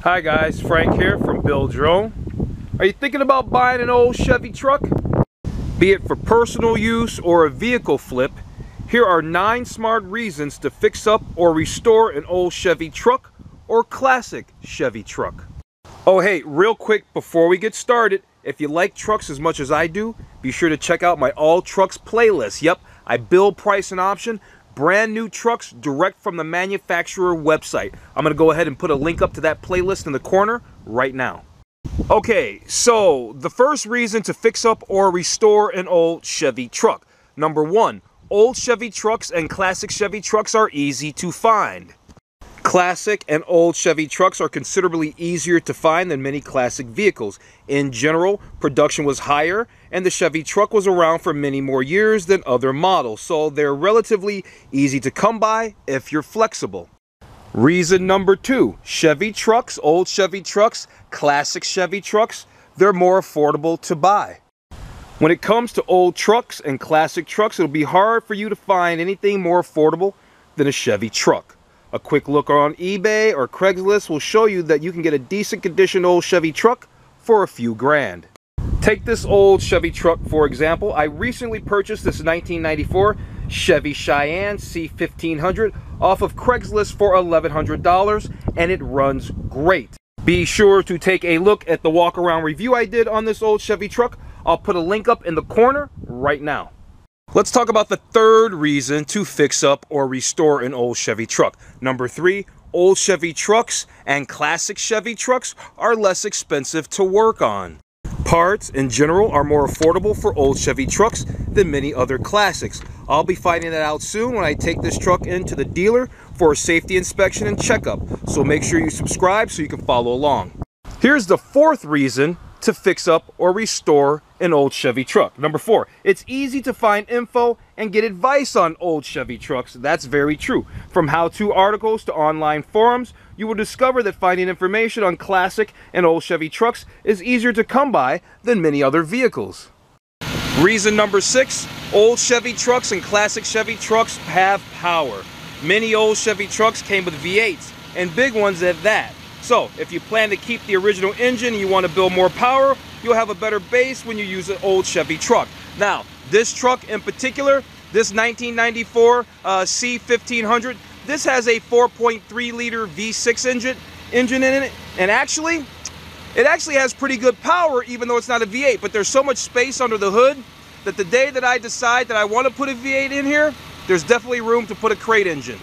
Hi guys, Frank here from Build Your Own. Are you thinking about buying an old Chevy truck? Be it for personal use or a vehicle flip, here are 9 smart reasons to fix up or restore an old Chevy truck or classic Chevy truck. Oh hey, real quick before we get started, if you like trucks as much as I do, be sure to check out my All Trucks playlist. Yep, I build, price, and option brand new trucks direct from the manufacturer website. I'm going to go ahead and put a link up to that playlist in the corner right now. Okay, so the first reason to fix up or restore an old Chevy truck. Number 1, old Chevy trucks and classic Chevy trucks are easy to find. Classic and old Chevy trucks are considerably easier to find than many classic vehicles. In general, production was higher and the Chevy truck was around for many more years than other models, so they're relatively easy to come by if you're flexible. Reason number 2, Chevy trucks, old Chevy trucks, classic Chevy trucks, they're more affordable to buy. When it comes to old trucks and classic trucks, it'll be hard for you to find anything more affordable than a Chevy truck. A quick look on eBay or Craigslist will show you that you can get a decent condition old Chevy truck for a few grand. Take this old Chevy truck for example. I recently purchased this 1994 Chevy Cheyenne C1500 off of Craigslist for $1,100 and it runs great. Be sure to take a look at the walk around review I did on this old Chevy truck. I'll put a link up in the corner right now. Let's talk about the third reason to fix up or restore an old Chevy truck. Number 3, old Chevy trucks and classic Chevy trucks are less expensive to work on. Parts in general are more affordable for old Chevy trucks than many other classics. I'll be finding that out soon when I take this truck into the dealer for a safety inspection and checkup, so make sure you subscribe so you can follow along. Here's the fourth reason to fix up or restore an old Chevy truck. Number 4, it's easy to find info and get advice on old Chevy trucks. That's very true. From how-to articles to online forums, you will discover that finding information on classic and old Chevy trucks is easier to come by than many other vehicles. Reason number 6, old Chevy trucks and classic Chevy trucks have power. Many old Chevy trucks came with V8s, and big ones at that. So, if you plan to keep the original engine and you want to build more power, you'll have a better base when you use an old Chevy truck. Now, this truck in particular, this 1994 C1500, this has a 4.3 liter V6 engine in it, and it actually has pretty good power even though it's not a V8, but there's so much space under the hood that the day that I decide that I want to put a V8 in here, there's definitely room to put a crate engine.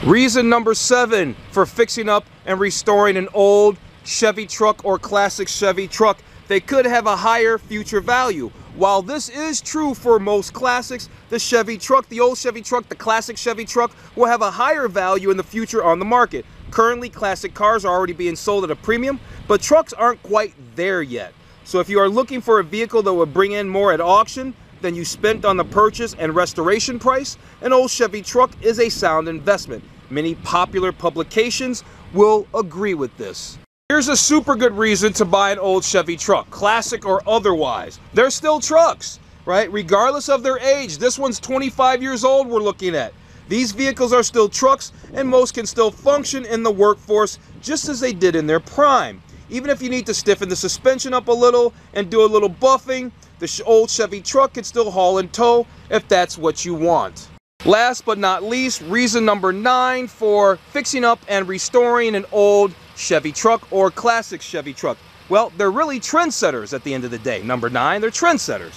Reason number 7 for fixing up and restoring an old Chevy truck or classic Chevy truck. They could have a higher future value. While this is true for most classics, the Chevy truck, the old Chevy truck, the classic Chevy truck will have a higher value in the future on the market. Currently, classic cars are already being sold at a premium, but trucks aren't quite there yet. So if you are looking for a vehicle that will bring in more at auction than you spent on the purchase and restoration price, an old Chevy truck is a sound investment. Many popular publications will agree with this. Here's a super good reason to buy an old Chevy truck, classic or otherwise. They're still trucks, right? Regardless of their age. This one's 25 years old we're looking at. These vehicles are still trucks and most can still function in the workforce just as they did in their prime. Even if you need to stiffen the suspension up a little and do a little buffing, the old Chevy truck can still haul and tow if that's what you want. Last but not least, reason number 9 for fixing up and restoring an old Chevy truck or classic Chevy truck. Well, they're really trendsetters at the end of the day. Number 9, they're trendsetters.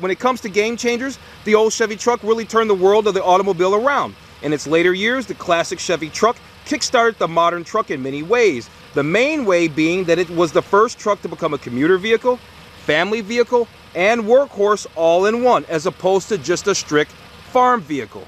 When it comes to game changers, the old Chevy truck really turned the world of the automobile around. In its later years, the classic Chevy truck kickstarted the modern truck in many ways. The main way being that it was the first truck to become a commuter vehicle, family vehicle, and workhorse all in one, as opposed to just a strict farm vehicle.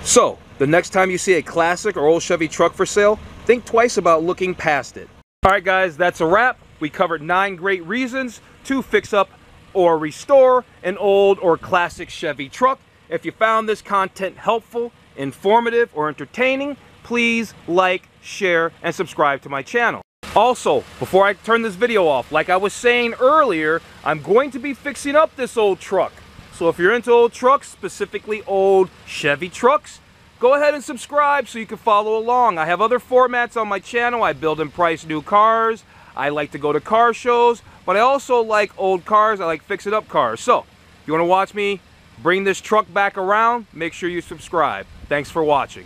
So, the next time you see a classic or old Chevy truck for sale, think twice about looking past it. Alright guys, that's a wrap. We covered 9 great reasons to fix up or restore an old or classic Chevy truck. If you found this content helpful, informative, or entertaining, please like, share, and subscribe to my channel. Also, before I turn this video off, like I was saying earlier, I'm going to be fixing up this old truck. So if you're into old trucks, specifically old Chevy trucks, go ahead and subscribe so you can follow along. I have other formats on my channel. I build and price new cars. I like to go to car shows, but I also like old cars. I like fixing up cars. So, if you want to watch me bring this truck back around, make sure you subscribe. Thanks for watching.